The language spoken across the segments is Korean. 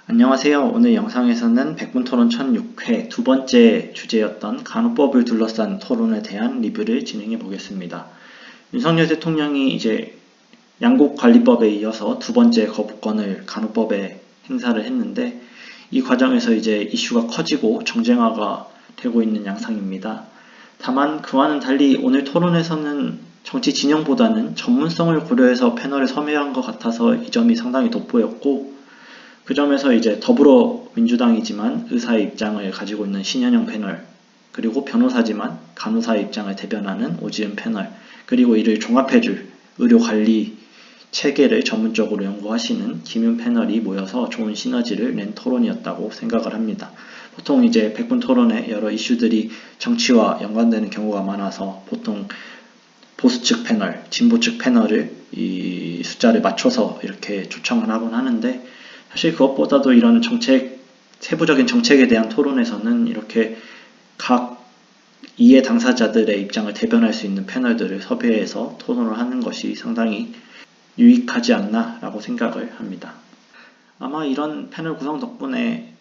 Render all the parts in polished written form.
안녕하세요. 오늘 영상에서는 백분토론 1006회 두 번째 주제였던 간호법을 둘러싼 토론에 대한 리뷰를 진행해 보겠습니다. 윤석열 대통령이 이제 양곡관리법에 이어서 두 번째 거부권을 간호법에 행사를 했는데 이 과정에서 이제 이슈가 커지고 정쟁화가 되고 있는 양상입니다. 다만 그와는 달리 오늘 토론에서는 정치 진영보다는 전문성을 고려해서 패널을 섭외한 것 같아서 이 점이 상당히 돋보였고, 그 점에서 이제 더불어민주당이지만 의사의 입장을 가지고 있는 신현영 패널, 그리고 변호사지만 간호사의 입장을 대변하는 오지은 패널, 그리고 이를 종합해줄 의료관리 체계를 전문적으로 연구하시는 김윤 패널이 모여서 좋은 시너지를 낸 토론이었다고 생각을 합니다. 보통 이제 백분 토론에 여러 이슈들이 정치와 연관되는 경우가 많아서 보통 보수 측 패널, 진보 측 패널을 이 숫자를 맞춰서 이렇게 초청을 하곤 하는데, 사실 그것보다도 이런 세부적인 정책에 대한 토론에서는 이렇게 각 이해 당사자들의 입장을 대변할 수 있는 패널들을 섭외해서 토론을 하는 것이 상당히 유익하지 않나 라고 생각을 합니다. 아마 이런 패널 구성 덕분에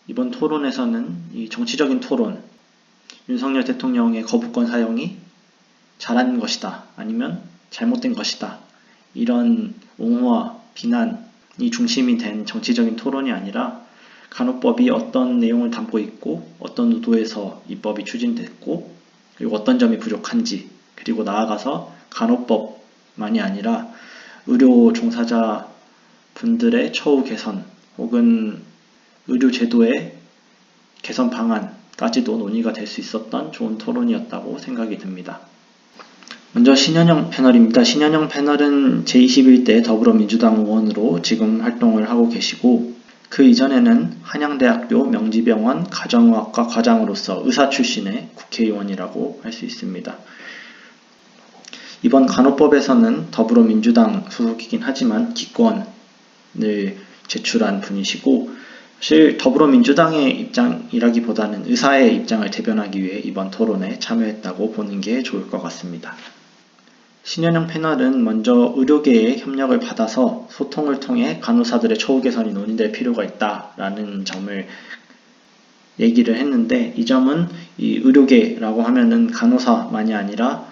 이번 토론에서는 이 정치적인 토론, 윤석열 대통령의 거부권 사용이 잘한 것이다, 아니면 잘못된 것이다, 이런 옹호와 비난이 중심이 된 정치적인 토론이 아니라 간호법이 어떤 내용을 담고 있고 어떤 의도에서 이 법이 추진됐고 그리고 어떤 점이 부족한지, 그리고 나아가서 간호법만이 아니라 의료 종사자 분들의 처우 개선 혹은 의료제도의 개선 방안까지도 논의가 될 수 있었던 좋은 토론이었다고 생각이 듭니다. 먼저 신현영 패널입니다. 신현영 패널은 제21대 더불어민주당 의원으로 지금 활동을 하고 계시고, 그 이전에는 한양대학교 명지병원 가정의학과 과장으로서 의사 출신의 국회의원이라고 할 수 있습니다. 이번 간호법에서는 더불어민주당 소속이긴 하지만 기권을 제출한 분이시고, 사실 더불어민주당의 입장이라기보다는 의사의 입장을 대변하기 위해 이번 토론에 참여했다고 보는 게 좋을 것 같습니다. 신현영 패널은 먼저 의료계의 협력을 받아서 소통을 통해 간호사들의 처우 개선이 논의될 필요가 있다라는 점을 얘기를 했는데, 이 점은 이 의료계라고 하면은 간호사만이 아니라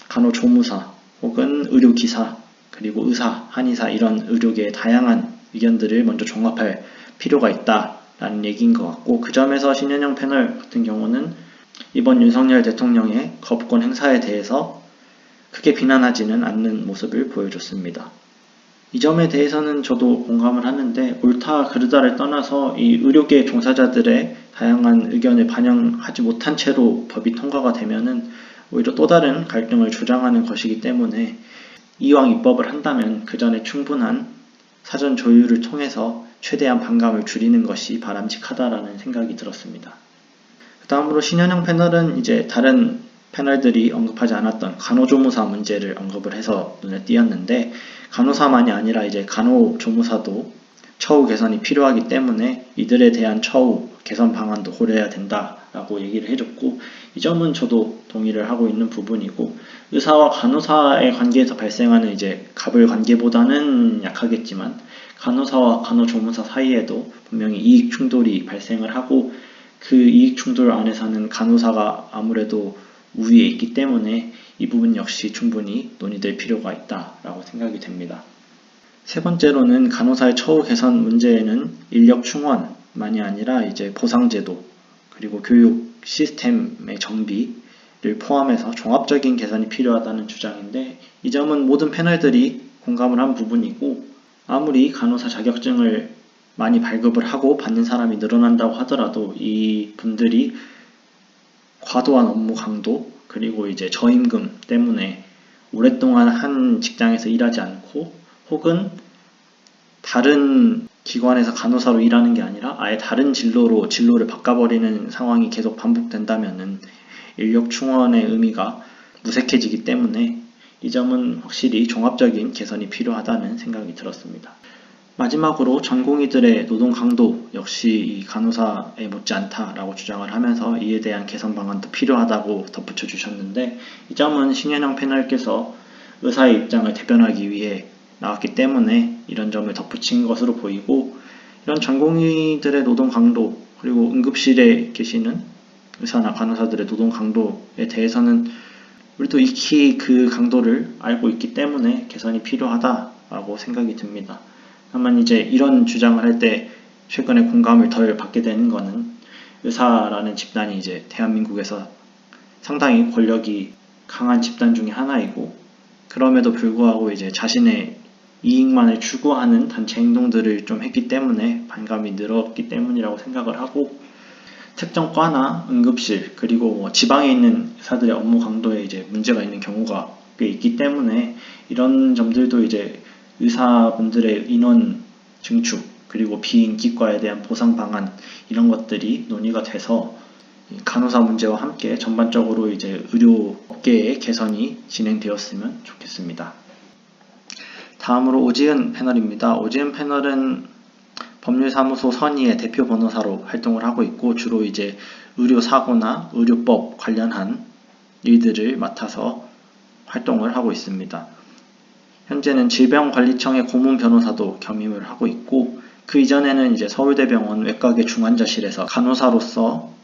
간호조무사 혹은 의료기사, 그리고 의사, 한의사, 이런 의료계의 다양한 의견들을 먼저 종합할 필요가 있다라는 얘기인 것 같고, 그 점에서 신현영 패널 같은 경우는 이번 윤석열 대통령의 거부권 행사에 대해서 크게 비난하지는 않는 모습을 보여줬습니다. 이 점에 대해서는 저도 공감을 하는데, 옳다 그르다를 떠나서 이 의료계 종사자들의 다양한 의견을 반영하지 못한 채로 법이 통과가 되면은 오히려 또 다른 갈등을 조장하는 것이기 때문에 이왕 입법을 한다면 그 전에 충분한 사전 조율을 통해서 최대한 반감을 줄이는 것이 바람직하다라는 생각이 들었습니다. 그 다음으로 신현영 패널은 이제 다른 패널들이 언급하지 않았던 간호조무사 문제를 언급을 해서 눈에 띄었는데, 간호사만이 아니라 이제 간호조무사도 처우 개선이 필요하기 때문에 이들에 대한 처우 개선 방안도 고려해야 된다라고 얘기를 해줬고, 이 점은 저도 동의를 하고 있는 부분이고, 의사와 간호사의 관계에서 발생하는 이제 갑을 관계보다는 약하겠지만 간호사와 간호조무사 사이에도 분명히 이익 충돌이 발생을 하고, 그 이익 충돌 안에서는 간호사가 아무래도 우위에 있기 때문에 이 부분 역시 충분히 논의될 필요가 있다라고 생각이 됩니다. 세 번째로는 간호사의 처우 개선 문제에는 인력 충원만이 아니라 이제 보상제도 그리고 교육 시스템의 정비를 포함해서 종합적인 개선이 필요하다는 주장인데, 이 점은 모든 패널들이 공감을 한 부분이고, 아무리 간호사 자격증을 많이 발급을 하고 받는 사람이 늘어난다고 하더라도 이 분들이 과도한 업무 강도 그리고 이제 저임금 때문에 오랫동안 한 직장에서 일하지 않고 혹은 다른 기관에서 간호사로 일하는 게 아니라 아예 다른 진로를 바꿔버리는 상황이 계속 반복된다면은 인력 충원의 의미가 무색해지기 때문에 이 점은 확실히 종합적인 개선이 필요하다는 생각이 들었습니다. 마지막으로 전공의들의 노동 강도 역시 이 간호사에 못지않다라고 주장을 하면서 이에 대한 개선 방안도 필요하다고 덧붙여 주셨는데, 이 점은 신현영 패널께서 의사의 입장을 대변하기 위해 나왔기 때문에 이런 점을 덧붙인 것으로 보이고, 이런 전공의들의 노동 강도, 그리고 응급실에 계시는 의사나 간호사들의 노동 강도에 대해서는 우리도 익히 그 강도를 알고 있기 때문에 개선이 필요하다라고 생각이 듭니다. 다만 이제 이런 주장을 할 때 최근에 공감을 덜 받게 되는 거는 의사라는 집단이 이제 대한민국에서 상당히 권력이 강한 집단 중에 하나이고, 그럼에도 불구하고 이제 자신의 이익만을 추구하는 단체 행동들을 좀 했기 때문에 반감이 늘었기 때문이라고 생각을 하고, 특정 과나 응급실 그리고 지방에 있는 의사들의 업무 강도에 이제 문제가 있는 경우가 꽤 있기 때문에 이런 점들도 이제 의사분들의 인원 증축 그리고 비인기과에 대한 보상 방안 이런 것들이 논의가 돼서 간호사 문제와 함께 전반적으로 이제 의료업계의 개선이 진행되었으면 좋겠습니다. 다음으로 오지은 패널입니다. 오지은 패널은 법률사무소 선의의 대표 변호사로 활동을 하고 있고, 주로 이제 의료사고나 의료법 관련한 일들을 맡아서 활동을 하고 있습니다. 현재는 질병관리청의 고문 변호사도 겸임을 하고 있고, 그 이전에는 이제 서울대병원 외과계 중환자실에서 간호사로서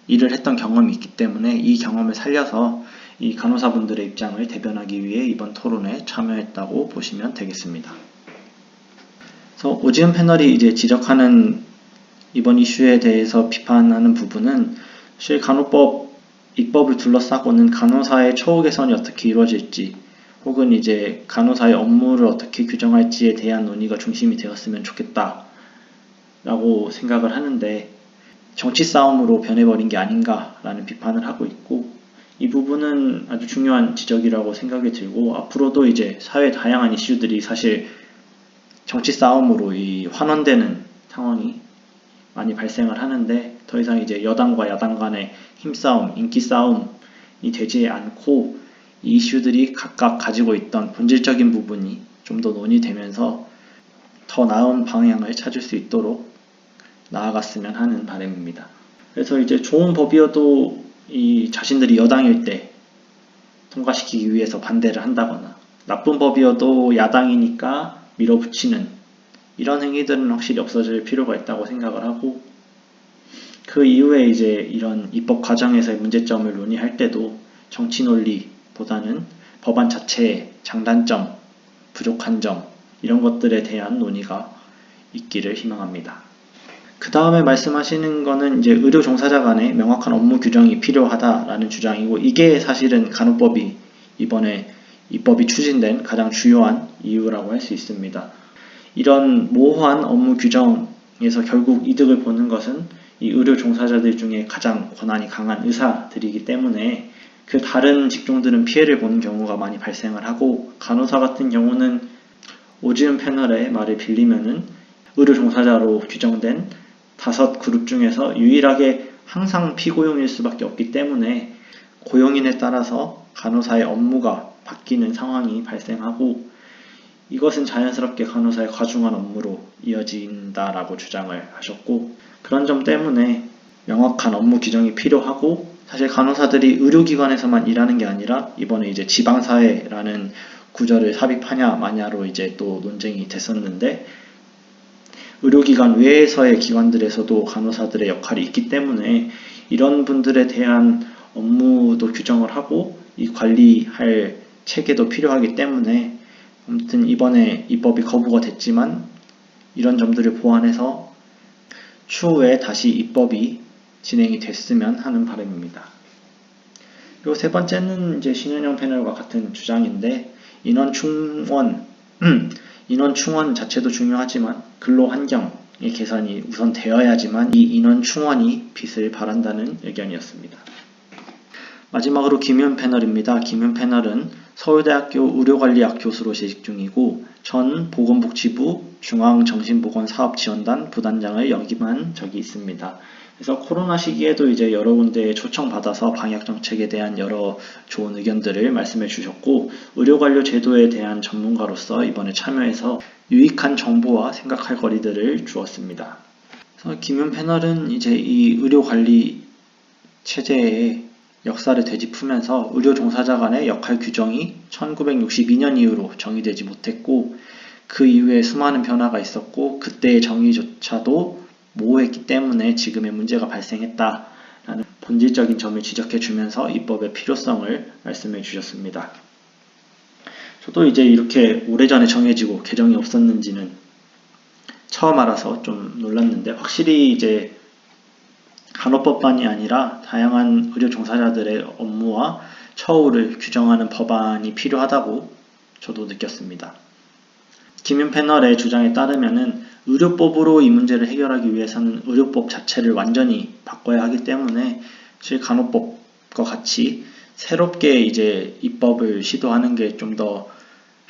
일을 했던 경험이 있기 때문에 이 경험을 살려서 이 간호사분들의 입장을 대변하기 위해 이번 토론에 참여했다고 보시면 되겠습니다. 그래서 오지은 패널이 이제 지적하는 이번 이슈에 대해서 비판하는 부분은 사실 간호법 입법을 둘러싸고는 간호사의 처우 개선이 어떻게 이루어질지, 혹은 이제 간호사의 업무를 어떻게 규정할지에 대한 논의가 중심이 되었으면 좋겠다라고 생각을 하는데, 정치 싸움으로 변해버린 게 아닌가라는 비판을 하고 있고, 이 부분은 아주 중요한 지적이라고 생각이 들고, 앞으로도 이제 사회의 다양한 이슈들이 사실 정치 싸움으로 환원되는 상황이 많이 발생을 하는데, 더 이상 이제 여당과 야당 간의 힘싸움, 인기 싸움이 되지 않고 이 이슈들이 각각 가지고 있던 본질적인 부분이 좀 더 논의되면서 더 나은 방향을 찾을 수 있도록 나아갔으면 하는 바람입니다. 그래서 이제 좋은 법이어도 자신들이 여당일 때 통과시키기 위해서 반대를 한다거나, 나쁜 법이어도 야당이니까 밀어붙이는 이런 행위들은 확실히 없어질 필요가 있다고 생각을 하고, 그 이후에 이제 이런 입법 과정에서의 문제점을 논의할 때도 정치 논리보다는 법안 자체의 장단점, 부족한 점 이런 것들에 대한 논의가 있기를 희망합니다. 그 다음에 말씀하시는 거는 이제 의료 종사자 간의 명확한 업무 규정이 필요하다라는 주장이고, 이게 사실은 간호법이 이번에 입법이 추진된 가장 주요한 이유라고 할 수 있습니다. 이런 모호한 업무 규정에서 결국 이득을 보는 것은 이 의료 종사자들 중에 가장 권한이 강한 의사들이기 때문에 그 다른 직종들은 피해를 보는 경우가 많이 발생을 하고, 간호사 같은 경우는 오지은 패널의 말을 빌리면은 의료 종사자로 규정된 5그룹 중에서 유일하게 항상 피고용일 수밖에 없기 때문에 고용인에 따라서 간호사의 업무가 바뀌는 상황이 발생하고, 이것은 자연스럽게 간호사의 과중한 업무로 이어진다라고 주장을 하셨고, 그런 점 때문에 명확한 업무 규정이 필요하고, 사실 간호사들이 의료기관에서만 일하는 게 아니라 이번에 이제 지방사회라는 구절을 삽입하냐 마냐로 이제 또 논쟁이 됐었는데, 의료기관 외에서의 기관들에서도 간호사들의 역할이 있기 때문에 이런 분들에 대한 업무도 규정을 하고 이 관리할 체계도 필요하기 때문에, 아무튼 이번에 입법이 거부가 됐지만 이런 점들을 보완해서 추후에 다시 입법이 진행이 됐으면 하는 바람입니다. 그리고 세 번째는 이제 신현영 패널과 같은 주장인데, 인원 충원 자체도 중요하지만 근로 환경의 개선이 우선 되어야지만 이 인원 충원이 빛을 발한다는 의견이었습니다. 마지막으로 김윤 패널입니다. 김윤 패널은 서울대학교 의료관리학 교수로 재직 중이고, 전 보건복지부 중앙정신보건사업지원단 부단장을 역임한 적이 있습니다. 그래서 코로나 시기에도 이제 여러 군데에 초청받아서 방역정책에 대한 여러 좋은 의견들을 말씀해 주셨고, 의료관료 제도에 대한 전문가로서 이번에 참여해서 유익한 정보와 생각할 거리들을 주었습니다. 그래서 김윤 패널은 이제 이 의료관리 체제의 역사를 되짚으면서 의료 종사자 간의 역할 규정이 1962년 이후로 정의되지 못했고, 그 이후에 수많은 변화가 있었고 그때의 정의조차도 모호했기 때문에 지금의 문제가 발생했다라는 본질적인 점을 지적해 주면서 입법의 필요성을 말씀해 주셨습니다. 저도 이제 이렇게 오래전에 정해지고 개정이 없었는지는 처음 알아서 좀 놀랐는데, 확실히 이제 간호법만이 아니라 다양한 의료 종사자들의 업무와 처우를 규정하는 법안이 필요하다고 저도 느꼈습니다. 김윤 패널의 주장에 따르면은 의료법으로 이 문제를 해결하기 위해서는 의료법 자체를 완전히 바꿔야 하기 때문에 실 간호법과 같이 새롭게 이제 입법을 시도하는 게 좀 더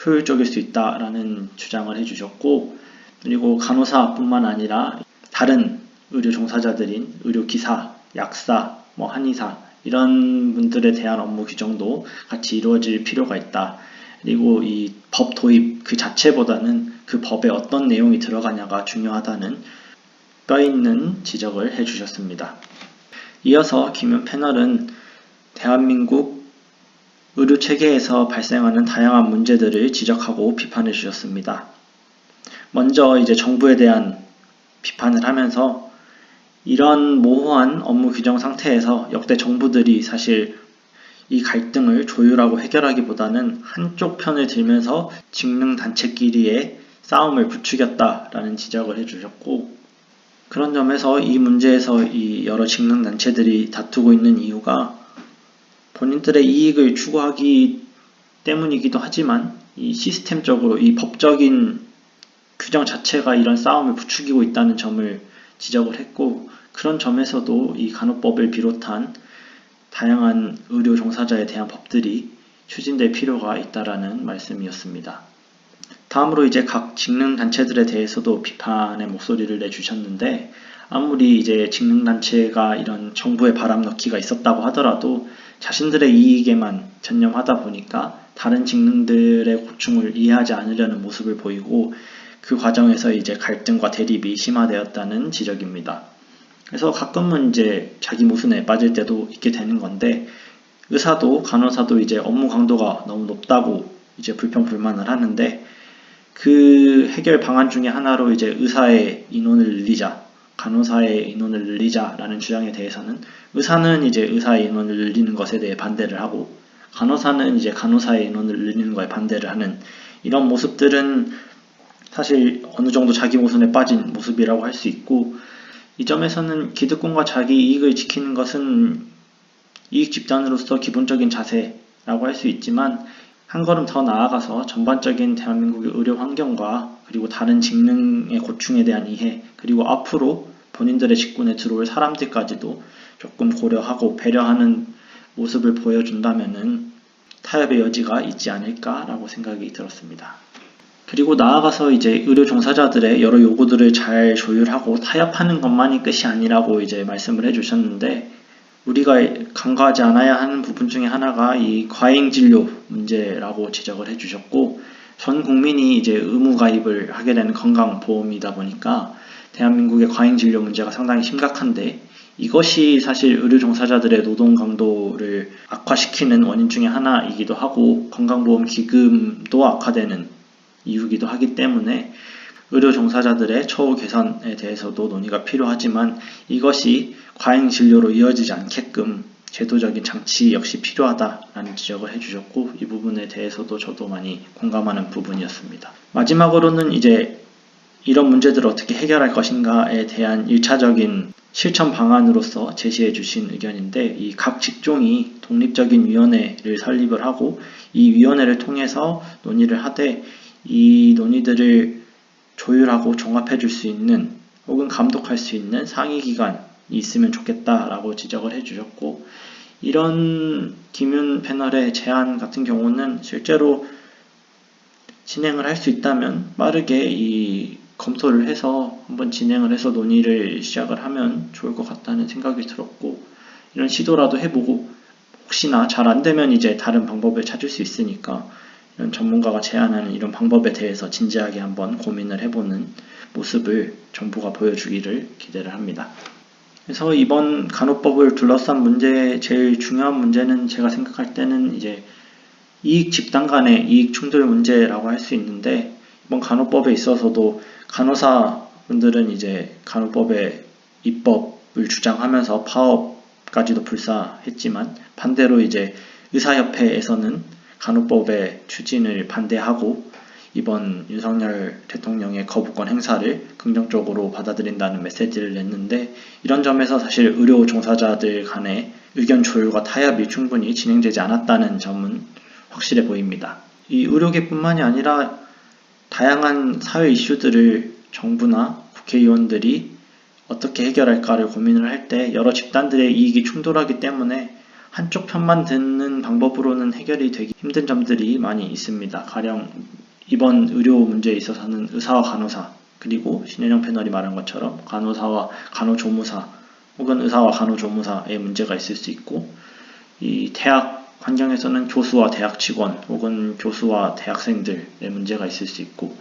효율적일 수 있다라는 주장을 해주셨고, 그리고 간호사뿐만 아니라 다른 의료 종사자들인 의료기사, 약사, 한의사 이런 분들에 대한 업무 규정도 같이 이루어질 필요가 있다. 그리고 이 법 도입 그 자체보다는 그 법에 어떤 내용이 들어가냐가 중요하다는 뼈있는 지적을 해주셨습니다. 이어서 김윤 패널은 대한민국 의료체계에서 발생하는 다양한 문제들을 지적하고 비판해 주셨습니다. 먼저 이제 정부에 대한 비판을 하면서 이런 모호한 업무 규정 상태에서 역대 정부들이 사실 이 갈등을 조율하고 해결하기보다는 한쪽 편을 들면서 직능단체끼리의 싸움을 부추겼다라는 지적을 해주셨고, 그런 점에서 이 문제에서 이 여러 직능단체들이 다투고 있는 이유가 본인들의 이익을 추구하기 때문이기도 하지만 이 시스템적으로 이 법적인 규정 자체가 이런 싸움을 부추기고 있다는 점을 지적을 했고, 그런 점에서도 이 간호법을 비롯한 다양한 의료 종사자에 대한 법들이 추진될 필요가 있다라는 말씀이었습니다. 다음으로 이제 각 직능단체들에 대해서도 비판의 목소리를 내주셨는데, 아무리 이제 직능단체가 이런 정부의 바람 넣기가 있었다고 하더라도 자신들의 이익에만 전념하다 보니까 다른 직능들의 고충을 이해하지 않으려는 모습을 보이고, 그 과정에서 이제 갈등과 대립이 심화되었다는 지적입니다. 그래서 가끔은 이제 자기 모순에 빠질 때도 있게 되는 건데, 의사도 간호사도 이제 업무 강도가 너무 높다고 이제 불평불만을 하는데, 그 해결 방안 중에 하나로 이제 의사의 인원을 늘리자, 간호사의 인원을 늘리자라는 주장에 대해서는 의사는 이제 의사의 인원을 늘리는 것에 대해 반대를 하고, 간호사는 이제 간호사의 인원을 늘리는 것에 반대를 하는 이런 모습들은 사실 어느 정도 자기 모순에 빠진 모습이라고 할 수 있고, 이 점에서는 기득권과 자기 이익을 지키는 것은 이익 집단으로서 기본적인 자세라고 할 수 있지만, 한 걸음 더 나아가서 전반적인 대한민국의 의료 환경과 그리고 다른 직능의 고충에 대한 이해, 그리고 앞으로 본인들의 직군에 들어올 사람들까지도 조금 고려하고 배려하는 모습을 보여준다면은 타협의 여지가 있지 않을까라고 생각이 들었습니다. 그리고 나아가서 이제 의료 종사자들의 여러 요구들을 잘 조율하고 타협하는 것만이 끝이 아니라고 이제 말씀을 해주셨는데, 우리가 간과하지 않아야 하는 부분 중에 하나가 이 과잉 진료 문제라고 지적을 해주셨고, 전 국민이 이제 의무 가입을 하게 되는 건강보험이다 보니까 대한민국의 과잉 진료 문제가 상당히 심각한데, 이것이 사실 의료 종사자들의 노동 강도를 악화시키는 원인 중에 하나이기도 하고 건강보험 기금도 악화되는 이유기도 하기 때문에 의료 종사자들의 처우 개선에 대해서도 논의가 필요하지만, 이것이 과잉 진료로 이어지지 않게끔 제도적인 장치 역시 필요하다라는 지적을 해주셨고, 이 부분에 대해서도 저도 많이 공감하는 부분이었습니다. 마지막으로는 이제 이런 문제들을 어떻게 해결할 것인가에 대한 1차적인 실천 방안으로서 제시해 주신 의견인데, 이 각 직종이 독립적인 위원회를 설립을 하고 이 위원회를 통해서 논의를 하되, 이 논의들을 조율하고 종합해 줄 수 있는 혹은 감독할 수 있는 상위기관이 있으면 좋겠다라고 지적을 해주셨고, 이런 김윤 패널의 제안 같은 경우는 실제로 진행을 할 수 있다면 빠르게 이 검토를 해서 한번 진행을 해서 논의를 시작을 하면 좋을 것 같다는 생각이 들었고, 이런 시도라도 해보고 혹시나 잘 안되면 이제 다른 방법을 찾을 수 있으니까 이런 전문가가 제안하는 이런 방법에 대해서 진지하게 한번 고민을 해보는 모습을 정부가 보여주기를 기대를 합니다. 그래서 이번 간호법을 둘러싼 문제, 제일 중요한 문제는 제가 생각할 때는 이제 이익 집단 간의 이익 충돌 문제라고 할 수 있는데, 이번 간호법에 있어서도 간호사분들은 이제 간호법의 입법을 주장하면서 파업까지도 불사했지만, 반대로 이제 의사협회에서는 간호법의 추진을 반대하고 이번 윤석열 대통령의 거부권 행사를 긍정적으로 받아들인다는 메시지를 냈는데, 이런 점에서 사실 의료 종사자들 간의 의견 조율과 타협이 충분히 진행되지 않았다는 점은 확실해 보입니다. 이 의료계뿐만이 아니라 다양한 사회 이슈들을 정부나 국회의원들이 어떻게 해결할까를 고민을 할 때 여러 집단들의 이익이 충돌하기 때문에 한쪽 편만 듣는 방법으로는 해결이 되기 힘든 점들이 많이 있습니다. 가령 이번 의료 문제에 있어서는 의사와 간호사, 그리고 신현영 패널이 말한 것처럼 간호사와 간호조무사 혹은 의사와 간호조무사의 문제가 있을 수 있고, 이 대학 환경에서는 교수와 대학 직원 혹은 교수와 대학생들의 문제가 있을 수 있고,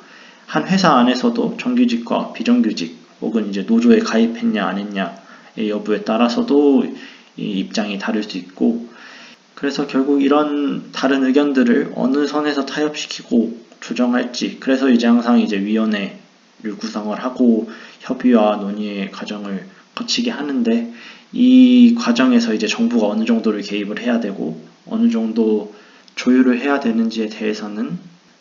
한 회사 안에서도 정규직과 비정규직 혹은 이제 노조에 가입했냐 안 했냐의 여부에 따라서도 이 입장이 다를 수 있고, 그래서 결국 이런 다른 의견들을 어느 선에서 타협시키고 조정할지, 그래서 이제 항상 이제 위원회를 구성을 하고 협의와 논의의 과정을 거치게 하는데, 이 과정에서 이제 정부가 어느 정도를 개입을 해야 되고 어느 정도 조율을 해야 되는지에 대해서는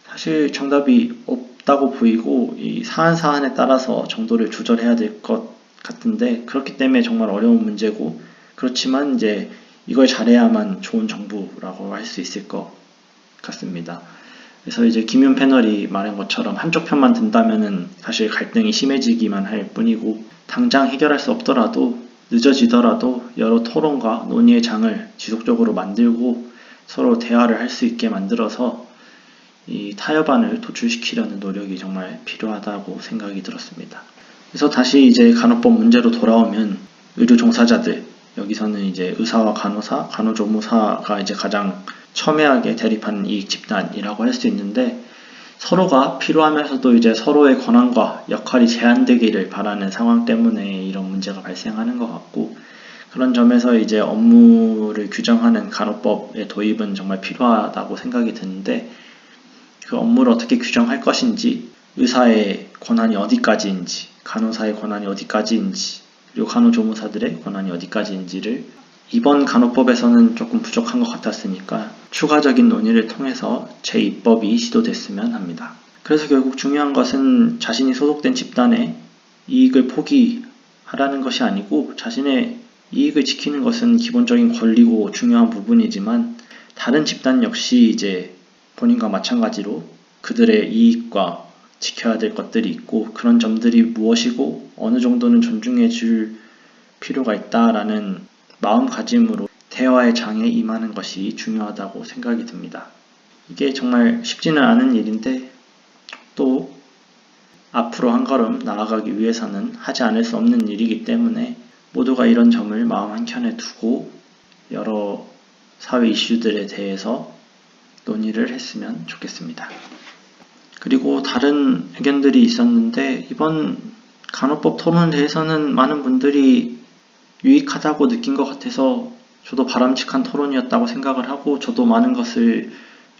사실 정답이 없다고 보이고, 이 사안에 따라서 정도를 조절해야 될 것 같은데, 그렇기 때문에 정말 어려운 문제고, 그렇지만 이제 이걸 잘해야만 좋은 정부라고 할 수 있을 것 같습니다. 그래서 이제 김윤 패널이 말한 것처럼 한쪽 편만 든다면은 사실 갈등이 심해지기만 할 뿐이고, 당장 해결할 수 없더라도 늦어지더라도 여러 토론과 논의의 장을 지속적으로 만들고 서로 대화를 할 수 있게 만들어서 이 타협안을 도출시키려는 노력이 정말 필요하다고 생각이 들었습니다. 그래서 다시 이제 간호법 문제로 돌아오면, 의료 종사자들, 여기서는 이제 의사와 간호사, 간호조무사가 이제 가장 첨예하게 대립하는 이익 집단이라고 할 수 있는데, 서로가 필요하면서도 이제 서로의 권한과 역할이 제한되기를 바라는 상황 때문에 이런 문제가 발생하는 것 같고, 그런 점에서 이제 업무를 규정하는 간호법의 도입은 정말 필요하다고 생각이 드는데, 그 업무를 어떻게 규정할 것인지, 의사의 권한이 어디까지인지, 간호사의 권한이 어디까지인지, 그리고 간호조무사들의 권한이 어디까지인지를 이번 간호법에서는 조금 부족한 것 같았으니까 추가적인 논의를 통해서 재입법이 시도됐으면 합니다. 그래서 결국 중요한 것은 자신이 소속된 집단의 이익을 포기하라는 것이 아니고, 자신의 이익을 지키는 것은 기본적인 권리고 중요한 부분이지만, 다른 집단 역시 이제 본인과 마찬가지로 그들의 이익과 지켜야 될 것들이 있고, 그런 점들이 무엇이고 어느 정도는 존중해 줄 필요가 있다라는 마음가짐으로 대화의 장에 임하는 것이 중요하다고 생각이 듭니다. 이게 정말 쉽지는 않은 일인데, 또 앞으로 한 걸음 나아가기 위해서는 하지 않을 수 없는 일이기 때문에 모두가 이런 점을 마음 한켠에 두고 여러 사회 이슈들에 대해서 논의를 했으면 좋겠습니다. 그리고 다른 의견들이 있었는데, 이번 간호법 토론에 대해서는 많은 분들이 유익하다고 느낀 것 같아서 저도 바람직한 토론이었다고 생각을 하고, 저도 많은 것을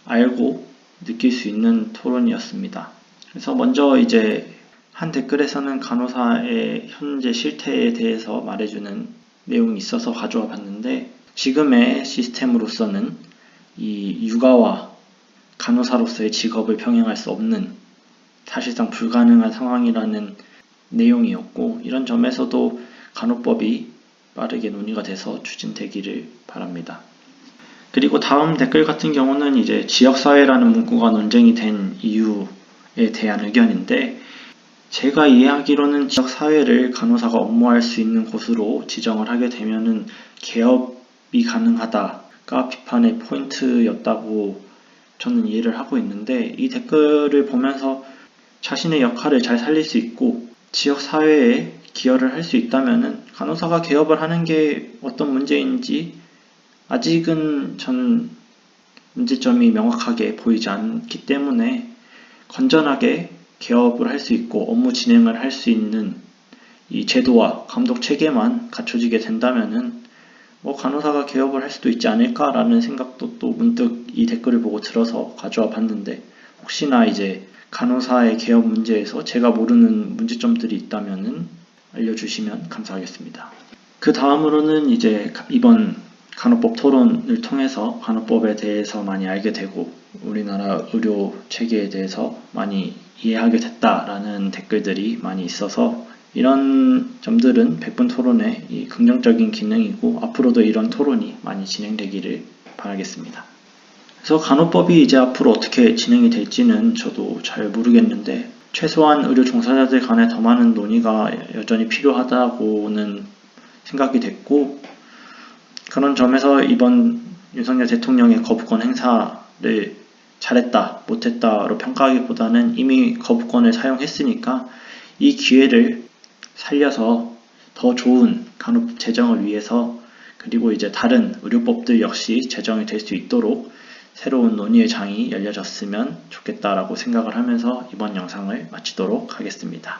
알고 느낄 수 있는 토론이었습니다. 그래서 먼저 이제 한 댓글에서는 간호사의 현재 실태에 대해서 말해주는 내용이 있어서 가져와 봤는데, 지금의 시스템으로서는 이 육아와 간호사로서의 직업을 병행할 수 없는, 사실상 불가능한 상황이라는 내용이었고, 이런 점에서도 간호법이 빠르게 논의가 돼서 추진되기를 바랍니다. 그리고 다음 댓글 같은 경우는 이제 지역사회라는 문구가 논쟁이 된 이유에 대한 의견인데, 제가 이해하기로는 지역사회를 간호사가 업무할 수 있는 곳으로 지정을 하게 되면은 개업이 가능하다가 비판의 포인트였다고 저는 이해를 하고 있는데, 이 댓글을 보면서 자신의 역할을 잘 살릴 수 있고 지역사회에 기여를 할 수 있다면은 간호사가 개업을 하는 게 어떤 문제인지 아직은 저는 문제점이 명확하게 보이지 않기 때문에, 건전하게 개업을 할 수 있고 업무 진행을 할 수 있는 이 제도와 감독 체계만 갖춰지게 된다면은 간호사가 개업을 할 수도 있지 않을까라는 생각도 또 문득 이 댓글을 보고 들어서 가져와 봤는데, 혹시나 이제 간호사의 개업 문제에서 제가 모르는 문제점들이 있다면은 알려주시면 감사하겠습니다. 그 다음으로는 이제 이번 간호법 토론을 통해서 간호법에 대해서 많이 알게 되고 우리나라 의료 체계에 대해서 많이 이해하게 됐다라는 댓글들이 많이 있어서 이런 점들은 100분 토론의 이 긍정적인 기능이고 앞으로도 이런 토론이 많이 진행되기를 바라겠습니다. 그래서 간호법이 이제 앞으로 어떻게 진행이 될지는 저도 잘 모르겠는데 최소한 의료 종사자들 간에 더 많은 논의가 여전히 필요하다고는 생각이 됐고 그런 점에서 이번 윤석열 대통령의 거부권 행사를 잘했다, 못했다로 평가하기보다는 이미 거부권을 사용했으니까 이 기회를 살려서 더 좋은 간호법 제정을 위해서 그리고 이제 다른 의료법들 역시 제정이 될 수 있도록 새로운 논의의 장이 열려졌으면 좋겠다라고 생각을 하면서 이번 영상을 마치도록 하겠습니다.